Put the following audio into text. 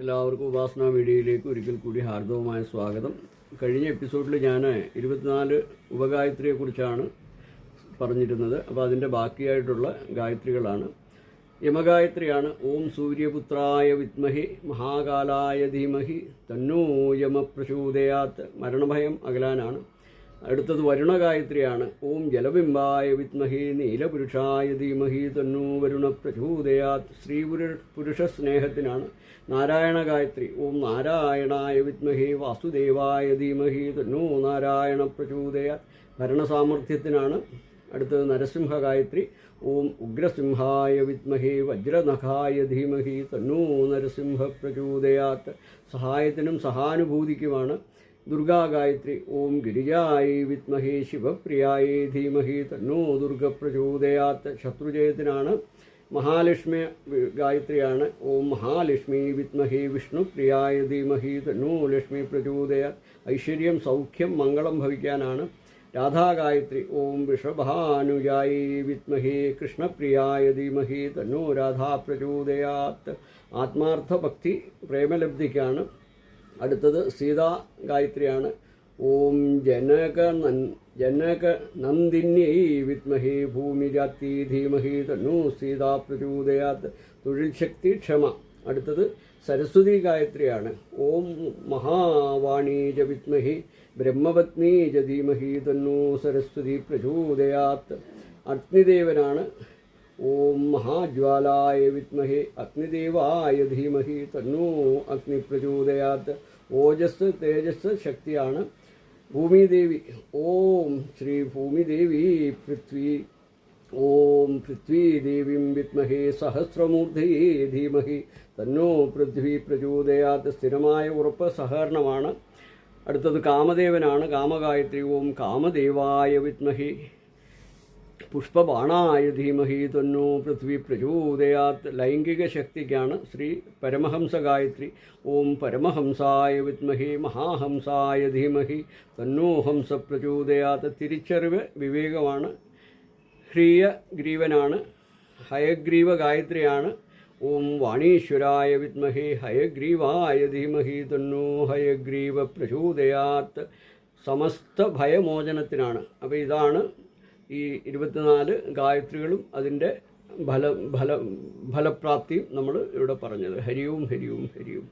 എല്ലാവർക്കും ഉപാസന വീഡിയോയിലേക്ക് ഒരിക്കൽ കൂടി ഹാർദവമായ സ്വാഗതം. കഴിഞ്ഞ എപ്പിസോഡിൽ ഞാൻ 24 ഉപഗായത്രിയെക്കുറിച്ചാണ് പറഞ്ഞിരുന്നത്. അപ്പോൾ അതിൻ്റെ ബാക്കിയായിട്ടുള്ള ഗായത്രികളാണ്. യമഗായത്രിയാണ്. ഓം സൂര്യപുത്രായ വിദ്മഹി മഹാകാലായ ധീമഹി തന്നോ യമ പ്രചോദയാത്. മരണഭയം അകലാനാണ്. അടുത്തത് വരുണഗായത്രിയാണ്. ഓം ജലബിംബായ വിദ്മഹി നീലപുരുഷായ ധീമഹി തന്നോ വരുണ പ്രചോദയാത്. സ്ത്രീ പുരുഷ സ്നേഹത്തിനാണ്. നാരായണ ഗായത്രി. ഓം നാരായണായ വിദ്മഹി വാസുദേവായ ധീമഹി തന്നോ നാരായണ പ്രചോദയാത്. ഭരണസാമർഥ്യത്തിനാണ്. അടുത്തത് നരസിംഹ ഗായത്രി. ഓം ഉഗ്രസിംഹായ വിദ്മഹി വജ്രനഖായ ധീമഹി തന്നോ നരസിംഹ പ്രചോദയാത്. സഹായത്തിനും സഹാനുഭൂതിക്കുമാണ്. ദുർഗാ ഗായത്രി. ഓം ഗിരിജായ വിദ്മഹി ശിവപ്രിയായ ധീമഹി തന്നോ ദുർഗ പ്രചോദയാത്. ശത്രുജയത്തിനാണ്. മഹാലക്ഷ്മി ഗായത്രിയാണ്. ഓം മഹാലക്ഷ്മി വിദ്മഹി വിഷ്ണുപ്രിയായ ധീമഹി തന്നോ ലക്ഷ്മി പ്രചോദയാത്. ഐശ്വര്യം സൗഖ്യം മംഗളം ഭവിക്കാനാണ്. രാധാഗായത്രി. ഓം വൃഷഭാനുജായ വിദ്മഹി കൃഷ്ണപ്രിയായ ധീമഹി തന്നോ രാധാ പ്രചോദയാത്. ആത്മാർത്ഥ ഭക്തി പ്രേമലബ്ധിക്കാണ്. അടുത്തത് സീതാ ഗായത്രിയാണ്. ഓം ജനക നന്ദിന്യൈ വിദ്മഹി ഭൂമിജാത്തി ധീമഹി തന്നോ സീതാ പ്രചോദയാത്. തൊഴിൽ ശക്തി ക്ഷമ. അടുത്തത് സരസ്വതി ഗായത്രിയാണ്. ഓം മഹാവാണീജ വിദ്മഹി ബ്രഹ്മപത്നീജ ധീമഹി തന്നോ സരസ്വതി പ്രചോദയാത്. അഗ്നിദേവനാണ്. ഓം മഹാജ്വാലായ വിദ്മഹി അഗ്നിദേവായ ധീമഹി തന്നോ അഗ്നി പ്രചോദയാത്. ഓജസ് തേജസ് ശക്തിയാണ്. ഭൂമിദേവി. ഓം ശ്രീ ഭൂമിദേവി പൃഥ്വി. ഓം പൃഥ്വീദേവീം വിദ്മഹി സഹസ്രമൂർധയേ ധീമഹി തന്നോ പൃഥ്വി പ്രചോദയാത്. സ്ഥിരമായ ഉറപ്പ് സഹകരണമാണ്. അടുത്തത് കാമദേവനാണ്. കാമഗായത്രി. ഓം കാമദേവായ വിദ്മഹി പുഷ്പബാണായ ധീമഹി തന്നോ പൃഥ്വി പ്രചോദയാത്. ലൈംഗിക ശക്തിക്കാണ്. ശ്രീ പരമഹംസ ഗായത്രി. ഓം പരമഹംസായ വിദ്മഹി മഹാഹംസായ ധീമഹി തന്നോ ഹംസ പ്രചോദയാത്. തിരിച്ചറിവ് വിവേകമാണ്. ഹ്രീയഗ്രീവനാണ്. ഹയഗ്രീവ ഗായത്രിയാണ്. ഓം വാണീശ്വരായ വിദ്മഹി ഹയഗ്രീവായ ധീമഹി തന്നോ ഹയഗ്രീവ പ്രചോദയാത്. സമസ്ത ഭയമോചനത്തിനാണ്. അപ്പോൾ ഇതാണ് ഈ 24 ഗായത്രികളും അതിൻ്റെ ഫലപ്രാപ്തിയും നമ്മൾ ഇവിടെ പറഞ്ഞത്. ഹരിയും ഹരിയും ഹരിയും.